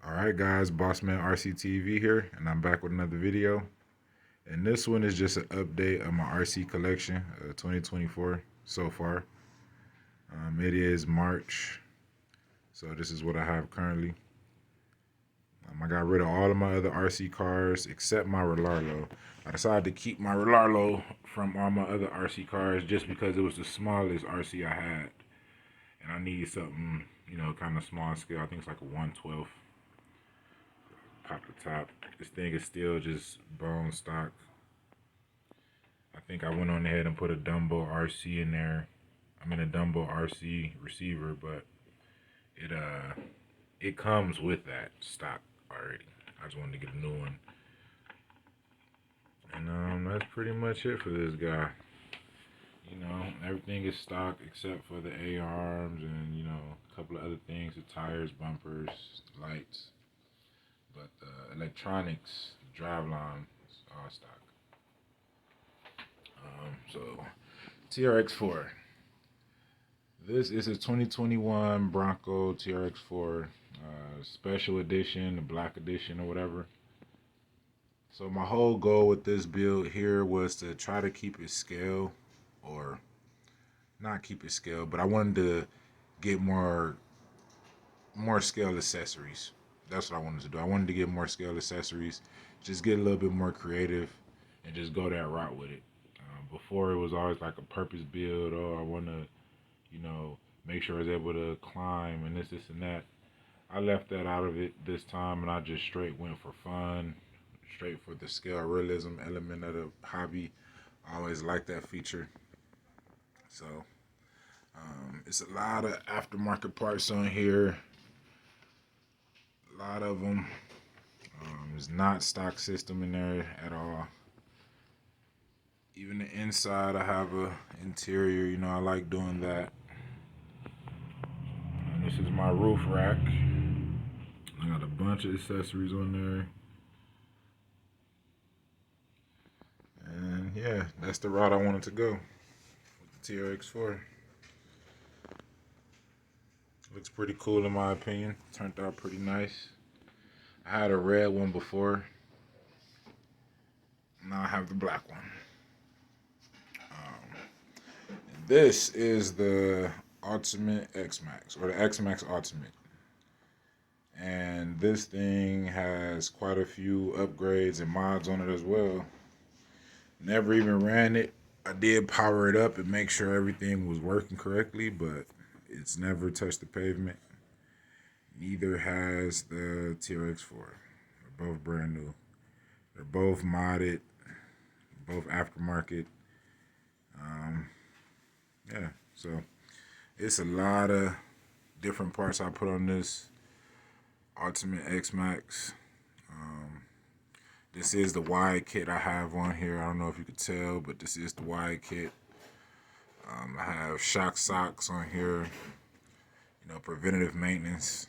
Alright guys, Bossman RCTV here, and I'm back with another video. And this one is just an update of my RC collection, 2024 so far. It is March, so this is what I have currently. I got rid of all of my other RC cars except my Relarlo. I decided to keep my Relarlo from all my other RC cars just because it was the smallest RC I had. And I needed something, kind of small scale. I think it's like a 1/12. Pop the top. This thing is still just bone stock. I think I went on ahead and put a Dumbo RC in there. I'm in a Dumbo RC receiver, but it comes with that stock already. I just wanted to get a new one. And that's pretty much it for this guy. Everything is stock except for the A arms and, a couple of other things, the tires, bumpers, lights. But the electronics, driveline, is all stock. So TRX4. This is a 2021 Bronco TRX4 special edition, the black edition or whatever. So my whole goal with this build here was to try to keep it scale, or not keep it scale, but I wanted to get more scale accessories. That's what I wanted to do. I wanted to get more scale accessories, just get a little bit more creative, and just go that route with it. Before it was always like a purpose build. Oh, I want to, make sure I was able to climb and this and that. I left that out of it this time, and I just straight went for fun, straight for the scale realism element of the hobby. I always liked that feature. So it's a lot of aftermarket parts on here. A lot of them. There's not stock system in there at all. Even the inside, I have a interior. I like doing that. And this is my roof rack. I got a bunch of accessories on there. And yeah, that's the route I wanted to go with the TRX4. Looks pretty cool in my opinion. Turned out pretty nice. I had a red one before. Now I have the black one. This is the Ultimate X-Max, or the X-Max Ultimate. And this thing has quite a few upgrades and mods on it as well. Never even ran it. I did power it up and make sure everything was working correctly, but it's never touched the pavement. Neither has the TRX4. They're both brand new. They're both modded, both aftermarket. Yeah, so it's a lot of different parts I put on this Ultimate X-Max. This is the wide kit I have on here. I don't know if you could tell, but this is the wide kit. I have shock socks on here, preventative maintenance.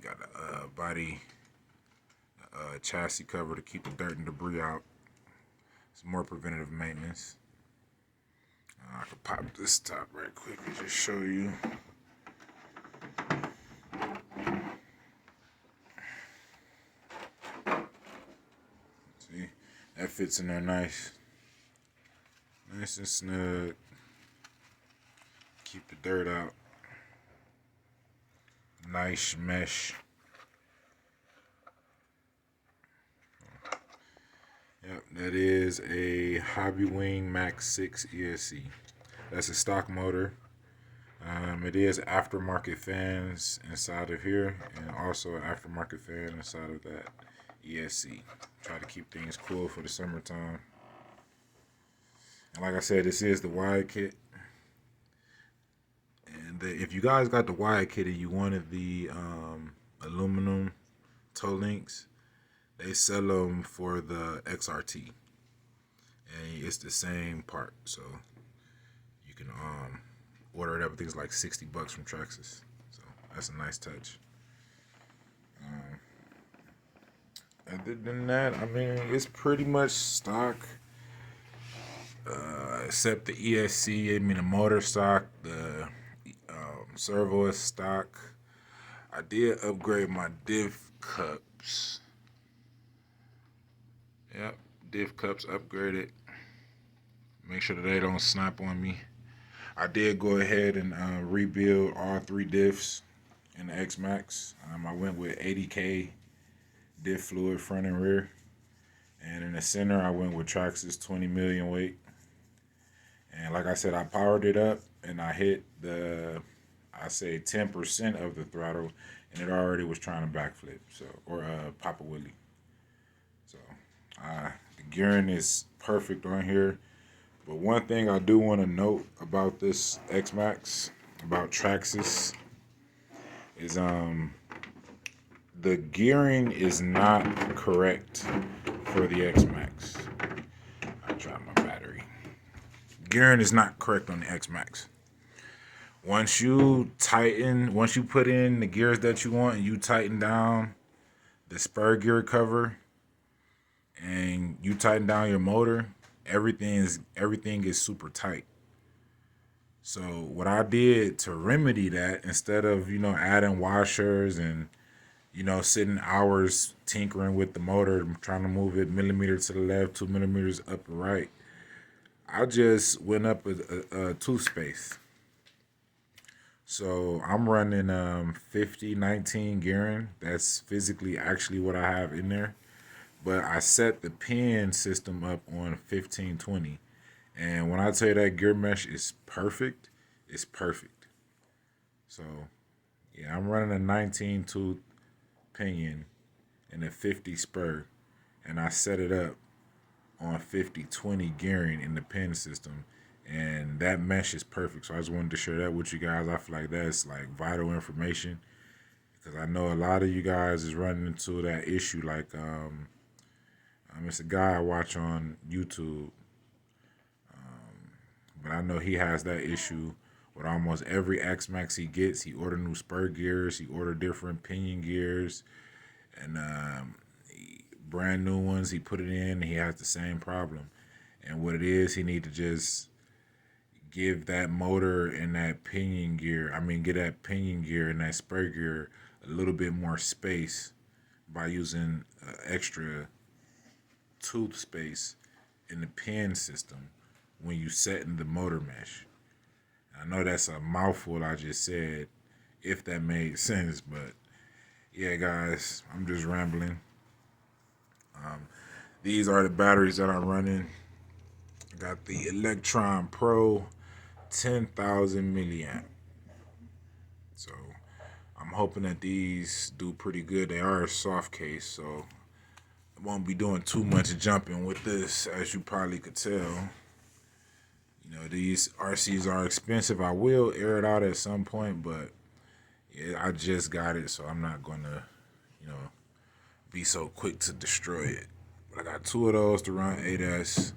Got a body chassis cover to keep the dirt and debris out. Some more preventative maintenance. I can pop this top right quick and just show you. See, that fits in there nice. Nice and snug. Keep the dirt out. Nice mesh. Yep, that is a Hobbywing Max 6 ESC. That's a stock motor. It is aftermarket fans inside of here, and also an aftermarket fan inside of that ESC. Try to keep things cool for the summertime. And like I said, this is the wide kit. And if you guys got the wide kit and you wanted the aluminum toe links, they sell them for the XRT. And it's the same part, so you can order it up. I think it's like $60 from Traxxas. So that's a nice touch. Other than that, I mean, it's pretty much stock. Except the ESC, I mean, the motor stock, the servo is stock. I did upgrade my diff cups. Yep, diff cups upgraded. Make sure that they don't snap on me. I did go ahead and rebuild all three diffs in the X Max. I went with 80K diff fluid front and rear. And in the center, I went with Traxxas 20 million weight. And like I said, I powered it up and I hit I say 10% of the throttle, and it already was trying to backflip, or pop a wheelie. So the gearing is perfect on here. But one thing I do want to note about this X Max, about Traxxas, is the gearing is not correct for the X Max. I tried my battery. Gearing is not correct on the X Max. Once you put in the gears that you want, and you tighten down the spur gear cover, and you tighten down your motor, everything is super tight. So what I did to remedy that, instead of adding washers and sitting hours tinkering with the motor, trying to move it millimeter to the left, 2 millimeters up or right, I just went up a tooth space. So I'm running 50-19 gearing. That's physically actually what I have in there. But I set the pin system up on 15-20. And when I tell you that gear mesh is perfect, it's perfect. So yeah, I'm running a 19 tooth pinion and a 50 spur. And I set it up on 50-20 gearing in the pin system. And that mesh is perfect. So I just wanted to share that with you guys. I feel like that's like vital information, because I know a lot of you guys is running into that issue. Like it's a guy I watch on YouTube, but I know he has that issue with almost every X Max he gets. He order new spur gears, he order different pinion gears, and brand new ones. He put it in, and he has the same problem. And what it is, he need to just give that motor and that pinion gear, get that pinion gear and that spur gear a little bit more space by using extra tooth space in the pin system when you set in the motor mesh. I know that's a mouthful I just said, if that made sense, but yeah, guys, I'm just rambling. These are the batteries that I'm running. I got the Electron Pro 10,000 milliamp. So I'm hoping that these do pretty good. They are a soft case, so I won't be doing too much jumping with this, as you probably could tell. These RCs are expensive. I will air it out at some point, but yeah, I just got it, so I'm not gonna, be so quick to destroy it. But I got two of those to run 8S.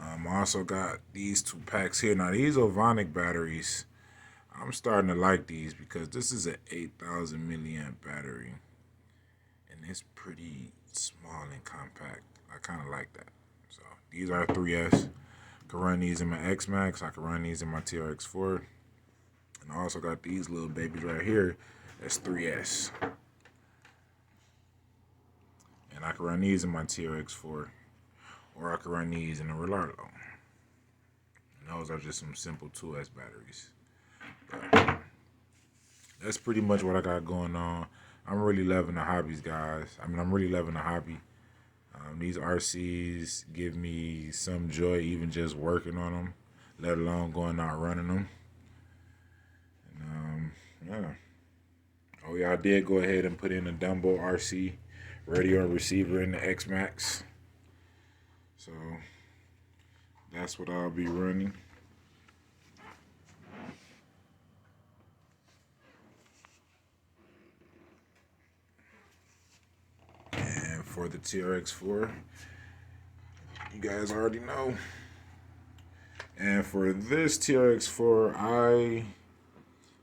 I also got these two packs here. Now, these Ovonic batteries, I'm starting to like these because this is an 8,000 milliamp battery. And it's pretty small and compact. I kind of like that. So, these are 3S. I can run these in my X Max. I can run these in my TRX4. And I also got these little babies right here. That's 3S. And I can run these in my TRX4. Or I can run these in a Relardo. And those are just some simple 2S batteries. But that's pretty much what I got going on. I'm really loving the hobbies, guys. I'm really loving the hobby. These RCs give me some joy, even just working on them, let alone going out running them. And yeah. Oh yeah, I did go ahead and put in a Dumbo RC radio and receiver in the X Max. So that's what I'll be running. And for the TRX4, you guys already know. And for this TRX4, I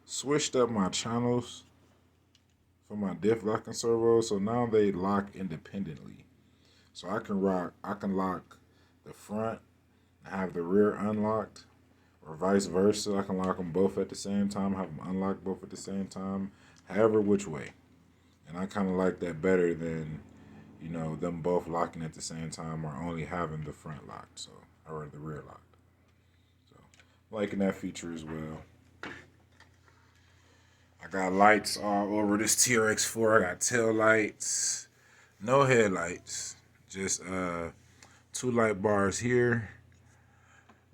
switched up my channels for my diff locking servo, so now they lock independently. So I can lock the front and have the rear unlocked, or vice versa. I can lock them both at the same time, have them unlocked both at the same time, however which way. And I kind of like that better than, you know, them both locking at the same time or only having the front locked, so, or the rear locked. So, liking that feature as well. I got lights all over this TRX4. I got tail lights, no headlights, just two light bars here,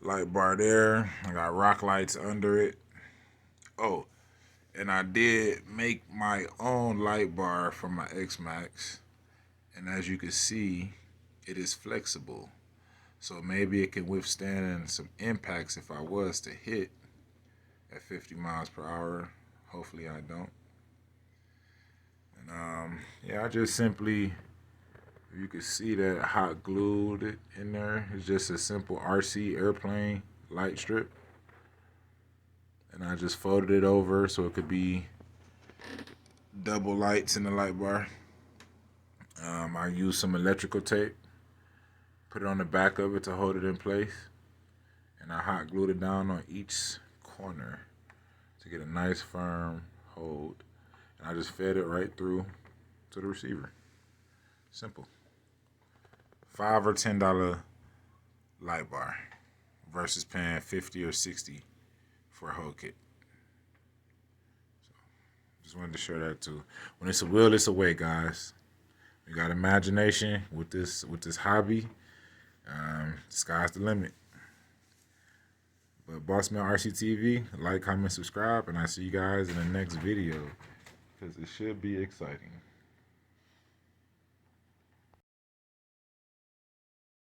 light bar there. I got rock lights under it. Oh, and I did make my own light bar for my X-Max. And as you can see, it is flexible. So maybe it can withstand some impacts if I was to hit at 50 miles per hour. Hopefully I don't. And yeah, I just simply, you can see that hot glued it in there. It's just a simple RC airplane light strip. And I just folded it over so it could be double lights in the light bar. I used some electrical tape, put it on the back of it to hold it in place, and I hot glued it down on each corner to get a nice firm hold. And I just fed it right through to the receiver. Simple. $5 or $10 light bar versus paying 50 or 60 for a whole kit. So just wanted to share that too. When it's a will, it's a way, guys. You got imagination with this hobby. Sky's the limit. But Bossman RCTV, like, comment, subscribe, and I see you guys in the next video because it should be exciting.